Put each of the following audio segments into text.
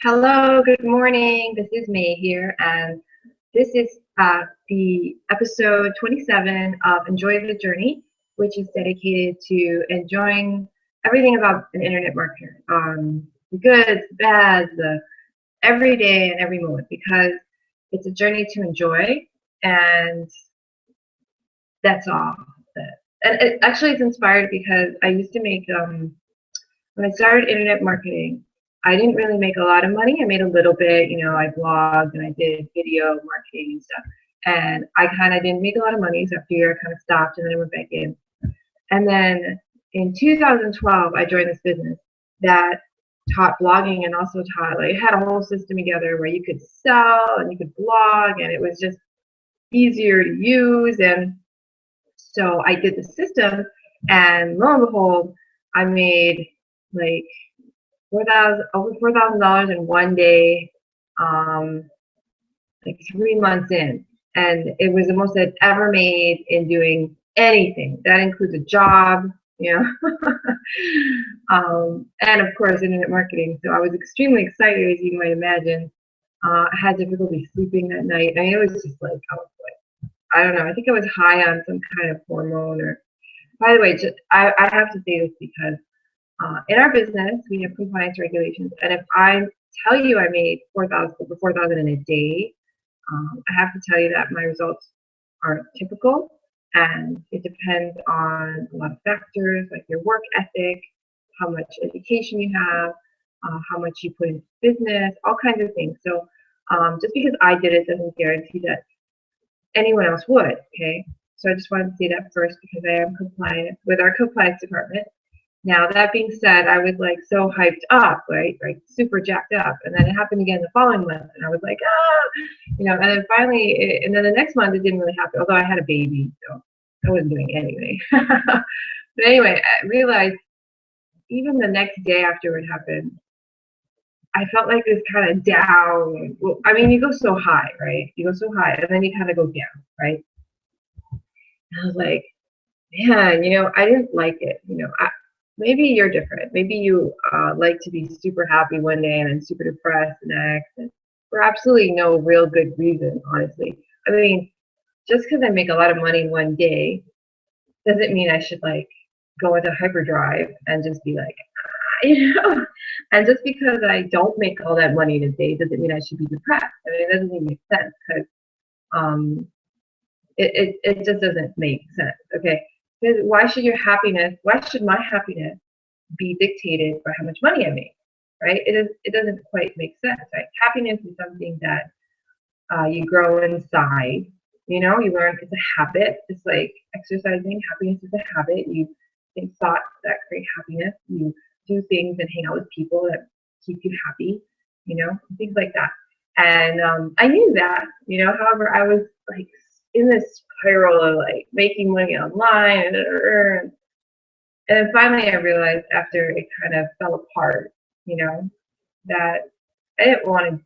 Hello, good morning. This is May here, and this is the episode 27 of Enjoy the Journey, which is dedicated to enjoying everything about an internet marketer, the goods, the bads, the every day and every moment, because it's a journey to enjoy, and that's all. And it's inspired because I used to make when I started internet marketing, I didn't really make a lot of money. I made a little bit, I blogged and I did video marketing and stuff. And I kind of didn't make a lot of money. So after a year, I kind of stopped and then I went back in. And then in 2012, I joined this business that taught blogging and also taught, like, had a whole system together where you could sell and you could blog and it was just easier to use. And so I did the system and lo and behold, I made like over $4,000 in one day, like 3 months in, and it was the most I'd ever made in doing anything. That includes a job, and of course internet marketing. So I was extremely excited, as you might imagine. I had difficulty sleeping that night. I mean, it was just like I don't know. I think I was high on some kind of hormone. Or, by the way, I have to say this because in our business, we have compliance regulations, and if I tell you I made over 4,000 in a day, I have to tell you that my results aren't typical, and it depends on a lot of factors like your work ethic, how much education you have, how much you put into business, all kinds of things. So just because I did it doesn't guarantee that anyone else would. Okay, so I just wanted to say that first because I am compliant with our compliance department. Now, that being said, I was like so hyped up, right, super jacked up. And then it happened again the following month. And I was like, and then finally, and then the next month it didn't really happen, although I had a baby, so I wasn't doing it anyway. But anyway, I realized even the next day after it happened, I felt like this kind of down. Well, I mean, you go so high, right? You go so high, and then you kind of go down, right? And I was like, man, I didn't like it. Maybe you're different. Maybe you like to be super happy one day and then super depressed the next, and for absolutely no real good reason, honestly. I mean, just because I make a lot of money one day doesn't mean I should like go into hyperdrive and just be like, And just because I don't make all that money in a day doesn't mean I should be depressed. I mean, it doesn't even make sense because it just doesn't make sense. Okay. Why should my happiness be dictated by how much money I make, right? It doesn't quite make sense, right? Happiness is something that you grow inside. You learn it's a habit. It's like exercising. Happiness is a habit. You think thoughts that create happiness. You do things and hang out with people that keep you happy. Things like that. And I knew that. However, I was like in this spiral of like making money online, and then finally I realized after it kind of fell apart, that I didn't want to.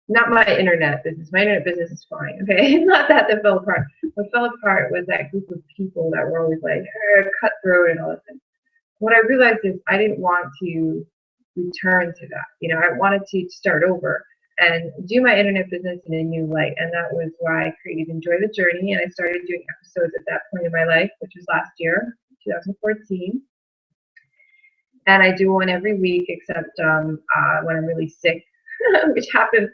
Not my internet business. My internet business is fine. Okay, it's not that fell apart. What fell apart was that group of people that were always like cutthroat and all that thing. What I realized is I didn't want to return to that. I wanted to start over and do my internet business in a new light. And that was why I created Enjoy the Journey. And I started doing episodes at that point in my life, which was last year, 2014. And I do one every week, except when I'm really sick, which happened,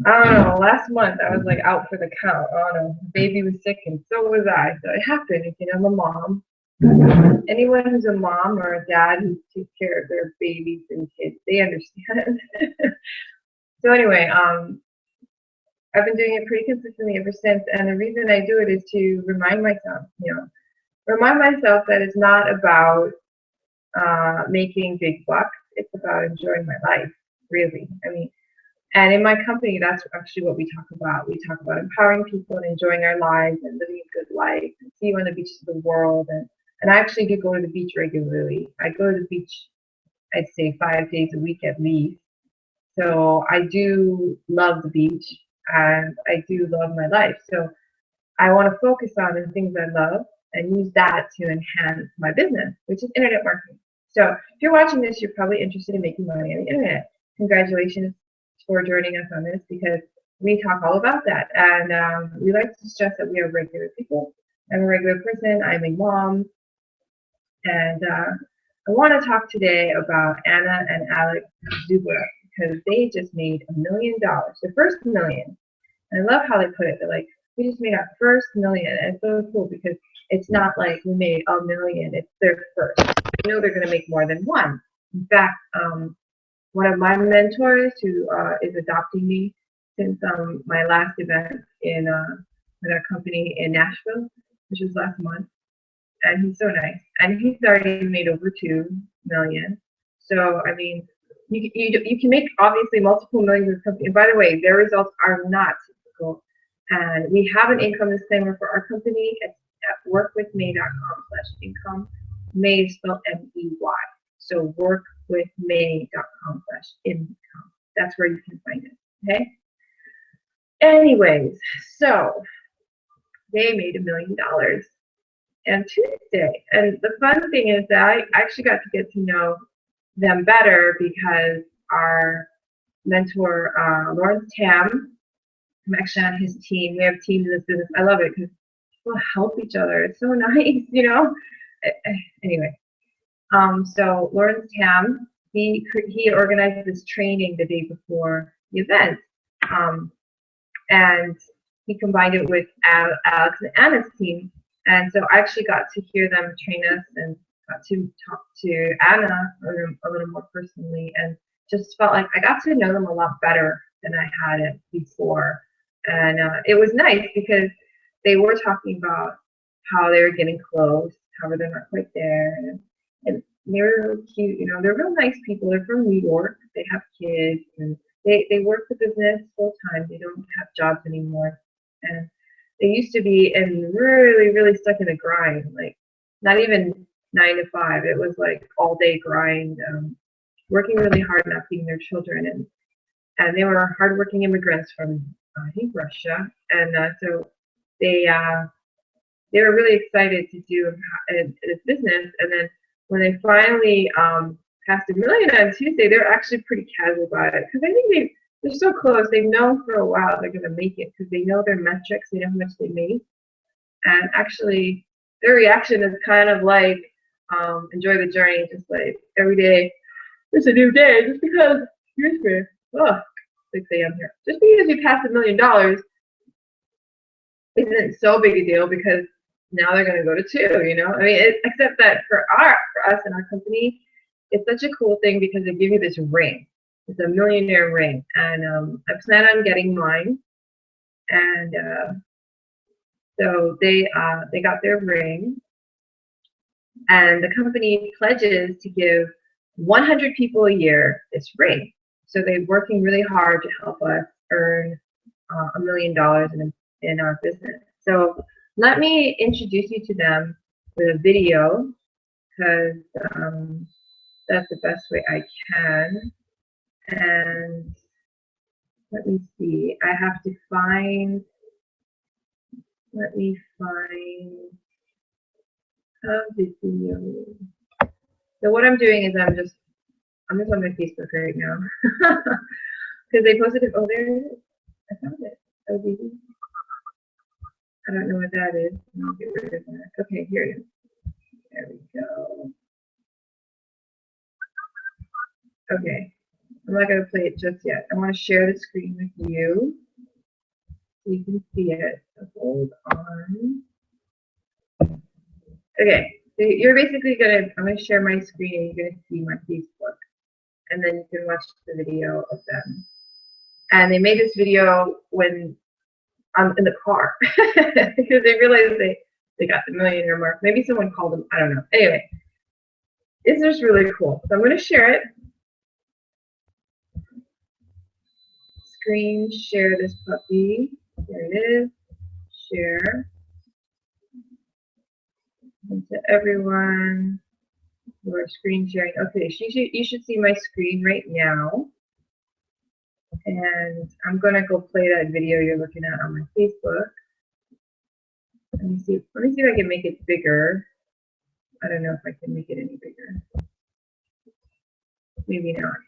I don't know, last month I was like out for the count. Oh no, the baby was sick and so was I. So it happened. I'm a mom. Anyone who's a mom or a dad who takes care of their babies and kids, they understand. So anyway, I've been doing it pretty consistently ever since, and the reason I do it is to remind myself that it's not about making big bucks. It's about enjoying my life, really. I mean, and in my company, that's actually what we talk about. We talk about empowering people and enjoying our lives and living a good life and see you on the beaches of the world. And I actually do go to the beach regularly. I go to the beach, I'd say 5 days a week at least. So I do love the beach and I do love my life. So I want to focus on the things I love and use that to enhance my business, which is internet marketing. So if you're watching this, you're probably interested in making money on the internet. Congratulations. for joining us on this because we talk all about that. And we like to stress that we are regular people. I'm a regular person. I'm a mom. And I want to talk today about Anna and Alex Zuburev because they just made $1 million, the first million. And I love how they put it. They're like, we just made our first million. And it's so cool because it's not like we made $1 million. It's their first. I know they're going to make more than one. In fact, one of my mentors who is adopting me since my last event in with our company in Nashville, which was last month, and he's so nice, and he's already made over 2 million. So I mean, you can make obviously multiple millions with company. And by the way, their results are not typical, and we have an income disclaimer for our company. It's at workwithmay.com/income. May is spelled M-E-Y. So workwithmay.com/income. That's where you can find it. Okay. Anyways, so they made $1 million on Tuesday, and the fun thing is that I actually got to get to know them better because our mentor, Lawrence Tam, I'm actually on his team. We have teams in this business. I love it because people help each other. It's so nice, you know. Anyway. So Lawrence Tam, he organized this training the day before the event, and he combined it with Alex and Anna's team, and so I actually got to hear them train us and got to talk to Anna a little more personally, and just felt like I got to know them a lot better than I had it before, and it was nice because they were talking about how they were getting close, how they're not quite there. And they're cute, you know, they're real nice people. They're from New York. They have kids, and they work the business full time. They don't have jobs anymore. And they used to be and really, really stuck in the grind, like not even 9 to 5. It was like all day grind, working really hard, not feeding their children. And they were hardworking immigrants from, I think, Russia. And so they were really excited to do this business. And then when they finally passed $1 million on Tuesday, they're actually pretty casual about it because I think they're so close. They've known for a while they're going to make it because they know their metrics, they know how much they make. And actually, their reaction is kind of like, enjoy the journey, just like every day, it's a new day, just because, excuse me, 6 a.m. here. Just because you passed $1 million isn't so big a deal because now they're going to go to 2, you know? I mean, except that for us and our company, it's such a cool thing because they give you this ring. It's a millionaire ring. And I plan on getting mine. And so they got their ring. And the company pledges to give 100 people a year this ring. So they're working really hard to help us earn $1 million in our business. So let me introduce you to them with a video because that's the best way I can. And let me see. I have to find. Let me find a video. So what I'm doing is I'm just on my Facebook right now because they posted it. Oh, there it is. I found it. Oh, I don't know what that is. I'll get rid of that. Okay, here it is. There we go. Okay, I'm not going to play it just yet. I want to share the screen with you so you can see it. So hold on. Okay, so you're basically I'm going to share my screen and you're going to see my Facebook. And then you can watch the video of them. And they made this video when I'm in the car because they realized they got the millionaire mark. Maybe someone called them. I don't know. Anyway, it's just really cool. So I'm going to share it. Screen share this puppy. There it is. Share. And to everyone who are screen sharing. Okay, so you should see my screen right now. And I'm going to go play that video you're looking at on my Facebook. Let me see if I can make it bigger. I don't know if I can make it any bigger. Maybe not.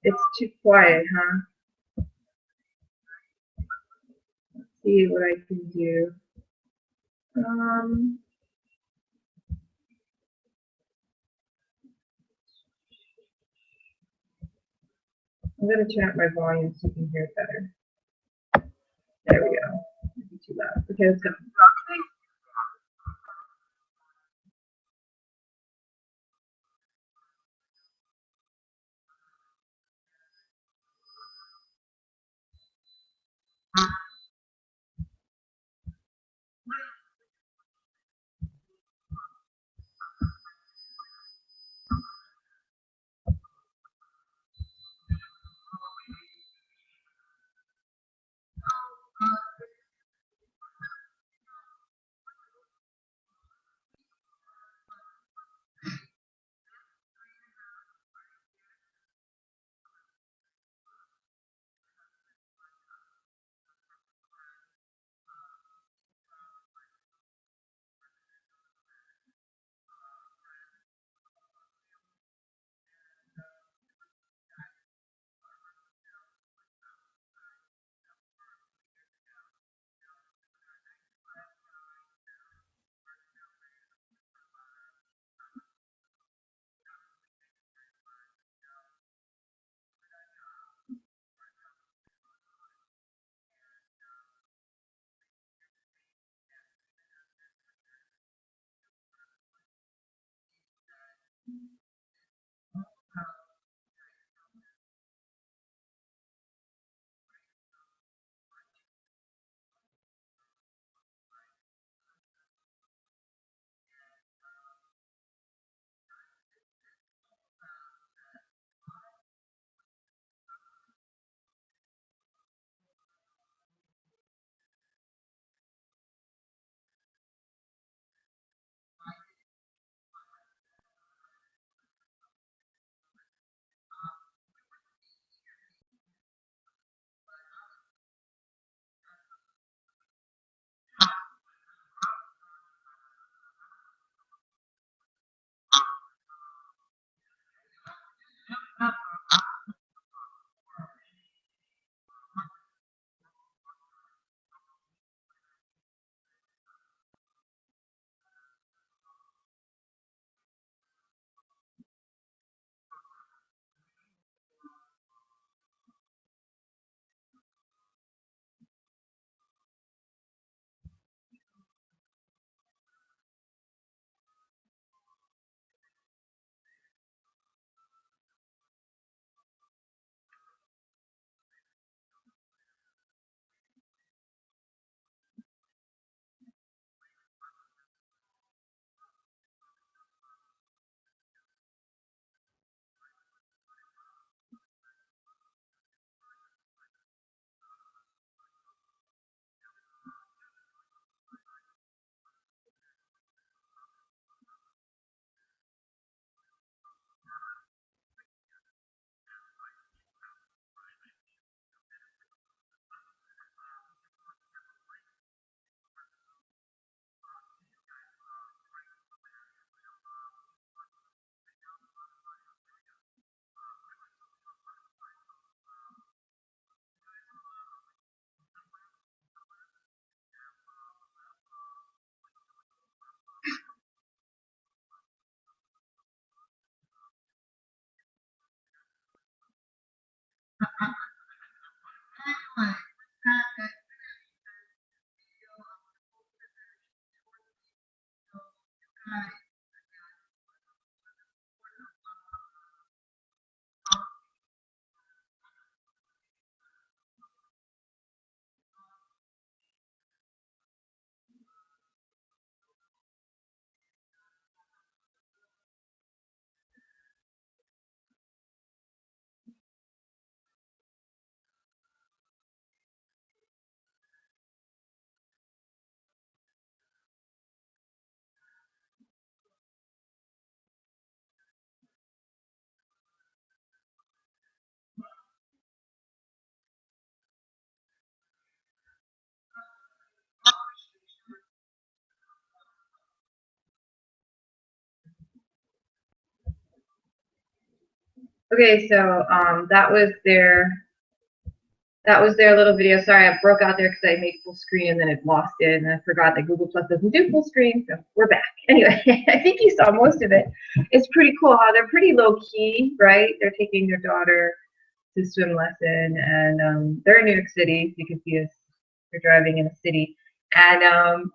It's too quiet, huh? Let's see what I can do. I'm going to turn up my volume so you can hear it better. There we go. Maybe too loud. Okay, let's go. Okay, so that was their little video. Sorry, I broke out there because I made full screen and then it lost it, and I forgot that Google Plus doesn't do full screen, so we're back. Anyway, I think you saw most of it. It's pretty cool how they're pretty low key, right? They're taking their daughter to swim lesson, and they're in New York City. So you can see us. They're driving in a city, and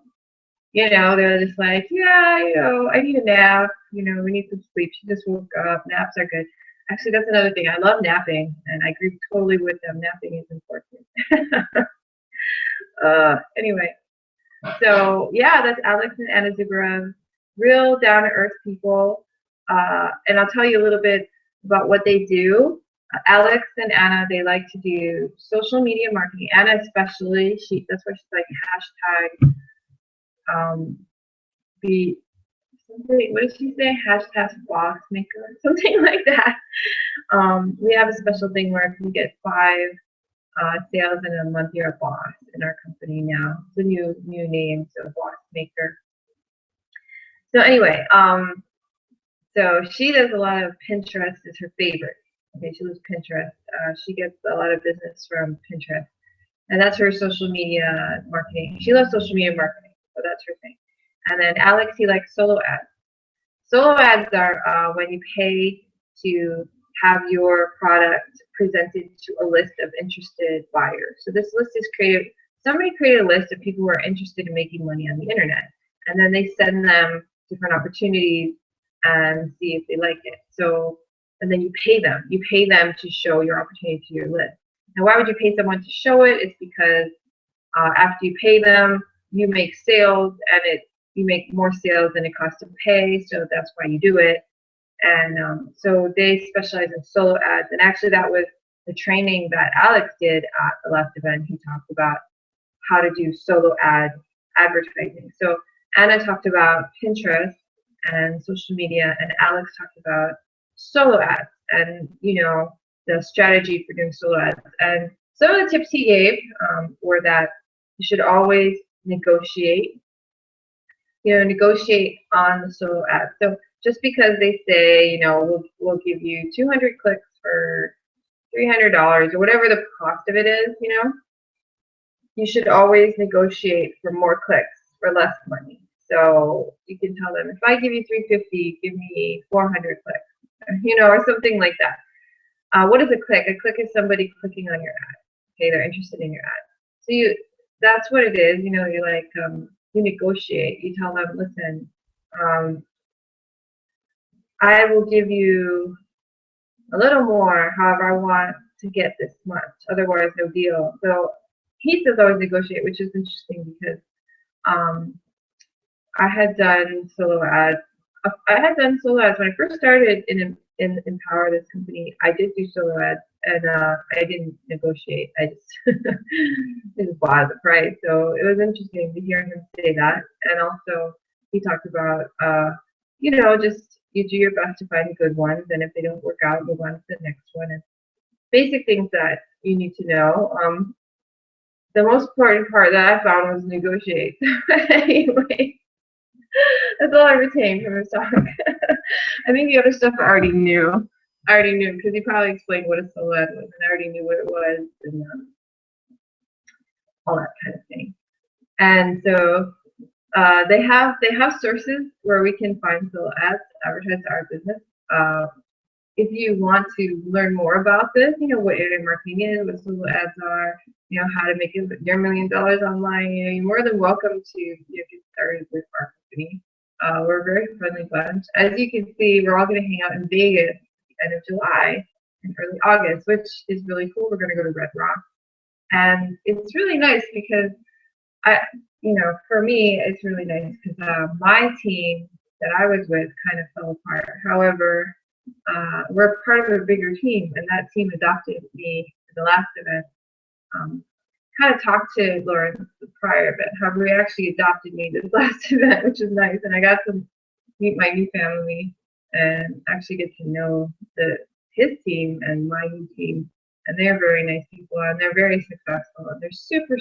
you know, they're just like, yeah, you know, I need a nap. You know, we need some sleep. She just woke up. Naps are good. Actually, that's another thing. I love napping, and I agree totally with them. Napping is important. Anyway, so yeah, that's Alex and Anna Zuburev, real down-to-earth people. And I'll tell you a little bit about what they do. Alex and Anna, they like to do social media marketing. Anna especially, that's why she's like hashtag the something. What did she say? Hashtag boss maker, something like that. We have a special thing where if you get 5 sales in a month, you're a boss in our company now. It's a new name, so boss maker. So anyway, so she does a lot of Pinterest is her favorite. Okay, she loves Pinterest. She gets a lot of business from Pinterest, and that's her social media marketing. She loves social media marketing, so that's her thing. And then Alex, he likes solo ads. Solo ads are when you pay to have your product presented to a list of interested buyers. So this list is created, somebody created a list of people who are interested in making money on the internet. And then they send them different opportunities and see if they like it. So, and then you pay them. You pay them to show your opportunity to your list. Now, why would you pay someone to show it? It's because after you pay them, you make sales, and you make more sales than it costs to pay. So that's why you do it. And so they specialize in solo ads. And actually, that was the training that Alex did at the last event. He talked about how to do solo ad advertising. So Anna talked about Pinterest and social media, and Alex talked about solo ads and, you know, the strategy for doing solo ads. And some of the tips he gave were that you should always negotiate. You know, negotiate on the solo ads. So just because they say, you know, we'll give you 200 clicks for $300 or whatever the cost of it is, you know, you should always negotiate for more clicks for less money. So you can tell them, if I give you 350, give me 400 clicks, you know, or something like that. What is a click? A click is somebody clicking on your ad. Okay, they're interested in your ad. So that's what it is. You know, you're like, you negotiate. You tell them, listen, I will give you a little more, however I want to get this much. Otherwise, no deal. So he says always negotiate, which is interesting because I had done solo ads. I had done solo ads when I first started in Empower, this company. I did do solo ads, and I didn't negotiate. I just bought the price. So it was interesting to hear him say that. And also, he talked about, you know, just you do your best to find the good ones, and if they don't work out, move on to the next one. And basic things that you need to know. The most important part that I found was negotiate. Anyway, that's all I retained from his talk. I think the other stuff I already knew. I already knew because he probably explained what a solo ad was, and I already knew what it was, and all that kind of thing. And so they have sources where we can find solo ads to advertise our business. If you want to learn more about this, you know, what internet marketing is, what solo ads are, you know, how to make your $1 million online, you know, you're more than welcome to get started with our company. We're a very friendly bunch. As you can see, we're all going to hang out in Vegas at the end of July and early August, which is really cool. We're going to go to Red Rock. And it's really nice because you know, for me, it's really nice because my team that I was with kind of fell apart. However, we're part of a bigger team, and that team adopted me at the last event. Kind of talked to Lauren prior, but however, he actually adopted me this last event, which is nice. And I got to meet my new family and actually get to know his team and my new team. And they're very nice people, and they're very successful, and they're super,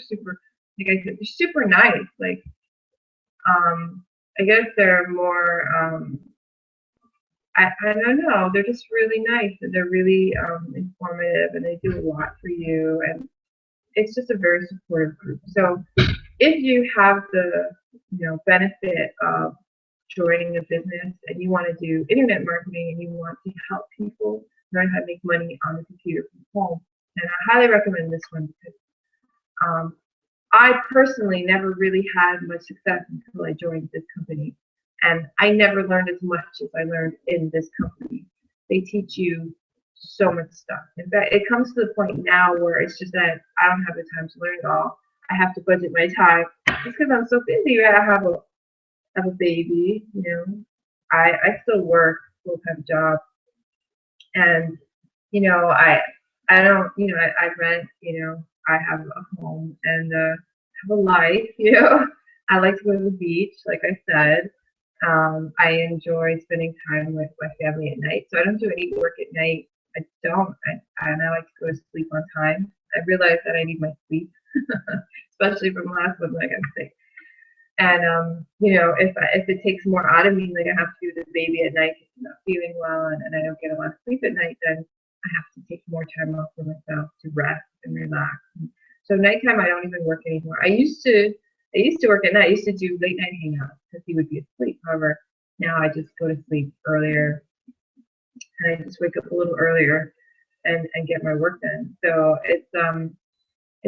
like I said, they're super nice. Like, I guess they're more, I don't know. They're just really nice, and they're really informative, and they do a lot for you, and it's just a very supportive group. So if you have the benefit of joining a business and you want to do internet marketing and you want to help people learn how to make money on the computer from home, and I highly recommend this one because I personally never really had much success until I joined this company. And I never learned as much as I learned in this company. They teach you so much stuff. In fact, it comes to the point now where it's just that I don't have the time to learn it all. I have to budget my time just because I'm so busy. I have a baby, I still work full-time job, and I don't, I rent, I have a home and have a life, I like to go to the beach, like I said. I enjoy spending time with my family at night, so I don't do any work at night. I don't, and I like to go to sleep on time. I realize that I need my sleep, especially from last month when I got sick. And if it takes more out of me, like I have to do the baby at night if I'm not feeling well, and I don't get a lot of sleep at night, then I have to take more time off for myself to rest and relax. So nighttime, I don't even work anymore. I used to work at night. I used to do late night hangouts because he would be asleep. However, now I just go to sleep earlier, and I just wake up a little earlier and get my work done. So it's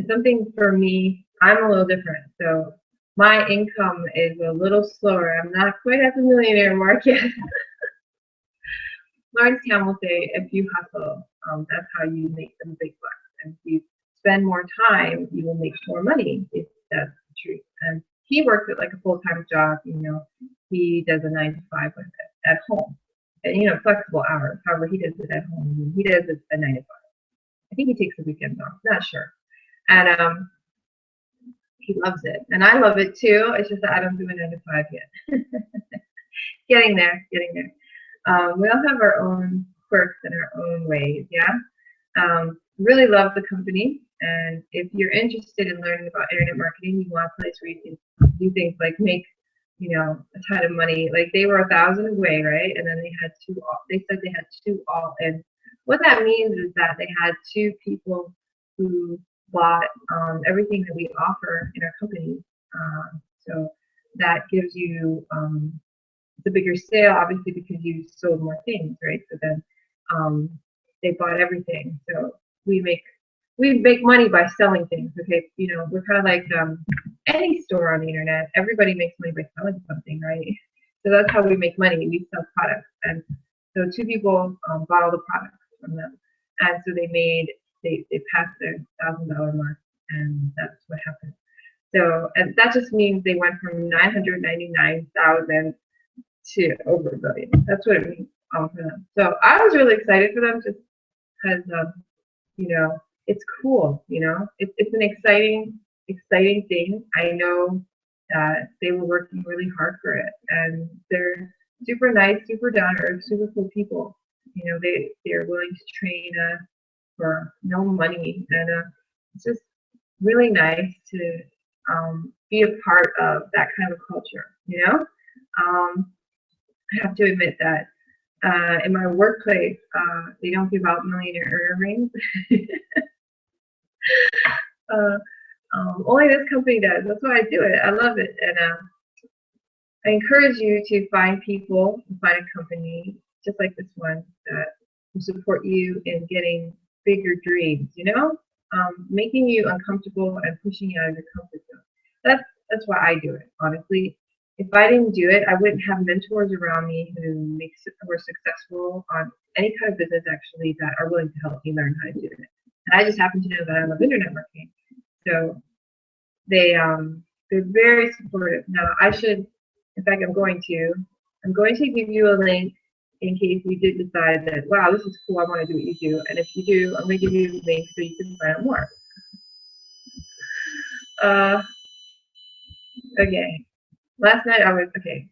something for me. I'm a little different. So my income is a little slower. I'm not quite at the millionaire mark yet. Lawrence Tam will say, if you hustle, that's how you make them big bucks. And if you spend more time, you will make more money, if that's the truth. And he works at like a full-time job, he does a 9 to 5 at home. And, flexible hours. However, he does it at home. He does it a 9 to 5. I think he takes the weekends off, not sure. And he loves it. And I love it too. It's just that I don't do a 9 to 5 yet. Getting there. We all have our own quirks and our own ways, yeah? Really love the company, and if you're interested in learning about internet marketing, you want a place where you can do things like make, a ton of money. Like they were 1,000 away, right? And then they said they had two all in. What that means is that they had two people who bought everything that we offer in our company. So that gives you the bigger sale, obviously, because you sold more things, right? So then they bought everything. So we make money by selling things. Okay, we're kind of like any store on the internet. Everybody makes money by selling something, right? So that's how we make money. We sell products, and so two people bought all the products from them, and so they passed their $1,000 mark, and that's what happened. So, and that just means they went from 999,000 to over $1 billion. That's what it means for them. So I was really excited for them just because, it's cool. It's an exciting thing. I know that they were working really hard for it, and they're super nice, super down to earth, super cool people. They're willing to train us for no money, and it's just really nice to be a part of that kind of culture. I have to admit that in my workplace, they don't give out millionaire rings. Only this company does. That's why I do it. I love it, and I encourage you to find people, find a company just like this one that will support you in getting bigger dreams. Making you uncomfortable and pushing you out of your comfort zone. That's why I do it. Honestly, if I didn't do it, I wouldn't have mentors around me who were successful on any kind of business actually that are willing to help me learn how to do it. And I just happen to know that I love internet marketing, so they're very supportive. Now in fact, I'm going to give you a link in case you did decide that, wow, this is cool, I want to do what you do. And if you do, I'm going to give you a link so you can find out more. Okay. Last night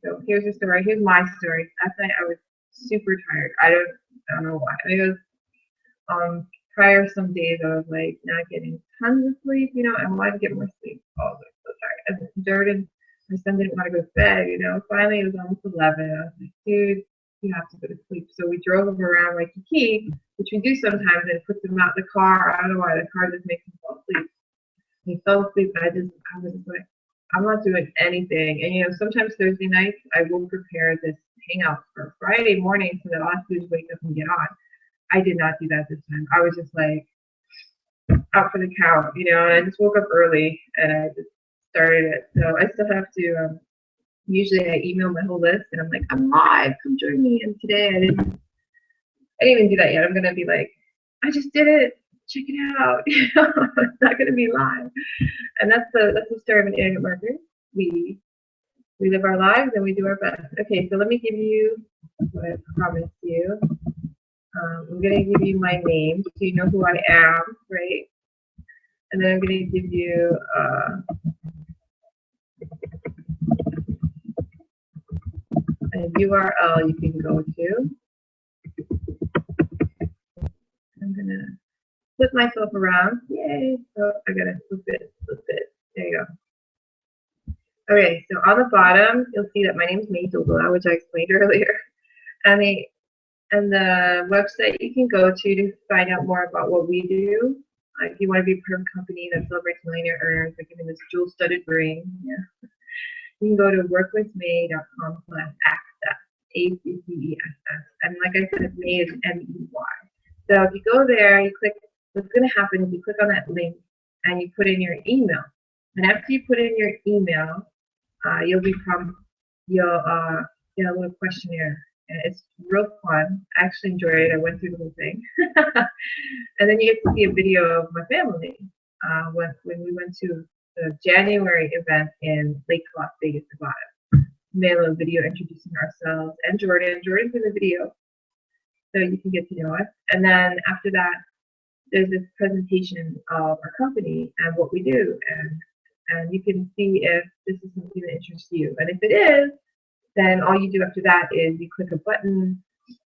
so here's the story. Here's my story. Last night I was super tired. I don't know why. It was prior some days I was like not getting tons of sleep, I wanted to get more sleep. Oh, I was so tired. And Jordan, my son didn't want to go to bed, Finally it was almost 11. I was like, dude, you have to go to sleep. So we drove him around Waikiki, which we do sometimes, and put him out in the car. I don't know why the car just makes him fall asleep. He fell asleep, and I was just like, I'm not doing anything. And sometimes Thursday nights I will prepare this hangout for Friday morning, so that all I have to do is wake up and get on. I did not do that this time. I was just like out for the count, and I just woke up early and I just started it. So I still have to. Usually I email my whole list and I'm like, I'm live, come join me. And today I didn't even do that yet. I'm gonna be like, I just did it. Check it out. It's not gonna be live. And that's the story of an internet marketer. We live our lives and we do our best. Okay, so let me give you what I promised you. I'm gonna give you my name so you know who I am, right? And then I'm gonna give you a URL you can go to. I'm gonna flip myself around. Yay! So I gotta flip it. There you go. Okay, so on the bottom you'll see that my name is Zuberev, which I explained earlier, and the website you can go to find out more about what we do. If you want to be a company that celebrates millionaire earners by giving this jewel-studded ring, you can go to workwithmay.com/access, ACCESS, and like I said, May is MEY. So if you go there, you click. What's going to happen is you click on that link and you put in your email. And after you put in your email, you'll get a little questionnaire. And it's real fun. I actually enjoyed it. I went through the whole thing. And then you get to see a video of my family when we went to the January event in Lake Las Vegas, Nevada. We made a little video introducing ourselves and Jordan. Jordan's in the video, so you can get to know us. And then after that, there's this presentation of our company and what we do, and you can see if this is something that interests you. And if it is, then all you do after that is you click a button.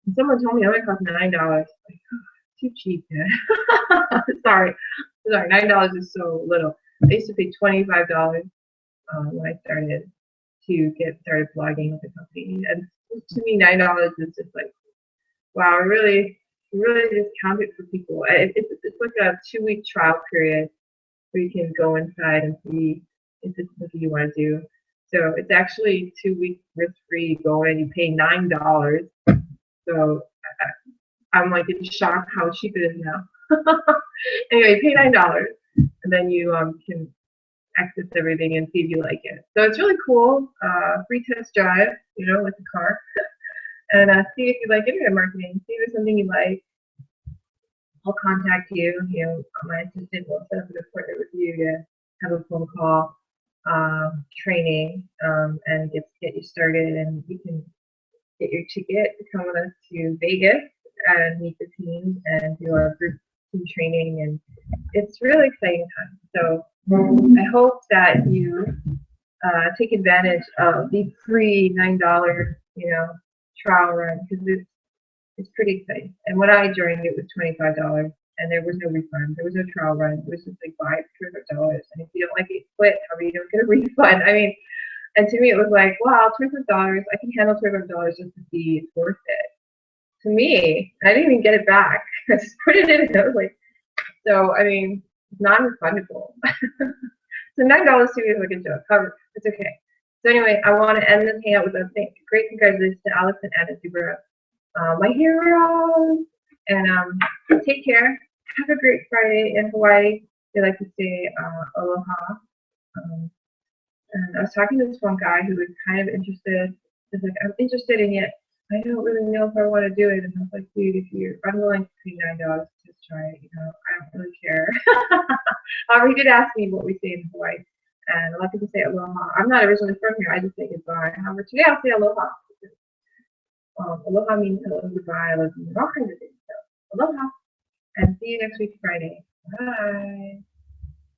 And someone told me it only cost $9. Like, oh, too cheap, man. Sorry, $9 is so little. I used to pay $25 when I started to get started blogging with the company, and to me, $9 is just like, wow, really discount it for people. It's like a 2-week trial period where you can go inside and see if it's something you want to do. So it's actually 2 weeks risk-free. You go in, you pay $9. So I'm like in shock how cheap it is now. Anyway, you pay $9, and then you can access everything and see if you like it. So it's really cool. Free test drive, with the car. And see if you like internet marketing. See if there's something you like. I'll contact you. My assistant will set up an appointment with you to have a phone call, training, and get you started. And you can get your ticket to come with us to Vegas and meet the team and do our group team training. And it's really exciting time. So I hope that you take advantage of the free $9, trial run, because it's pretty exciting. And when I joined, it was $25, and there was no refund. There was no trial run. It was just like buy $25, and if you don't like it, quit. However, you don't get a refund. I mean, and to me, it was like, wow, $25. I can handle $25 just to see it's worth it. To me, I didn't even get it back. I just put it in, and I was like, so I mean, it's non-refundable. So $9 to me is like a joke. However, it's okay. So anyway, I want to end this hangout with a great congratulations to Alex and Anna Zuburev, my heroes. And take care. Have a great Friday in Hawaii. They like to say aloha. And I was talking to this one guy who was kind of interested. He's like, I'm interested in it. I don't really know if I want to do it. And I was like, dude, if you're unwilling to pay $9, just try it. I don't really care. However, he did ask me what we say in Hawaii. And a lot of people say aloha. I'm not originally from here. I just say goodbye. However, today I'll say aloha. Aloha means hello, goodbye. I love you, and all kinds of things. So aloha. And see you next week, Friday. Bye.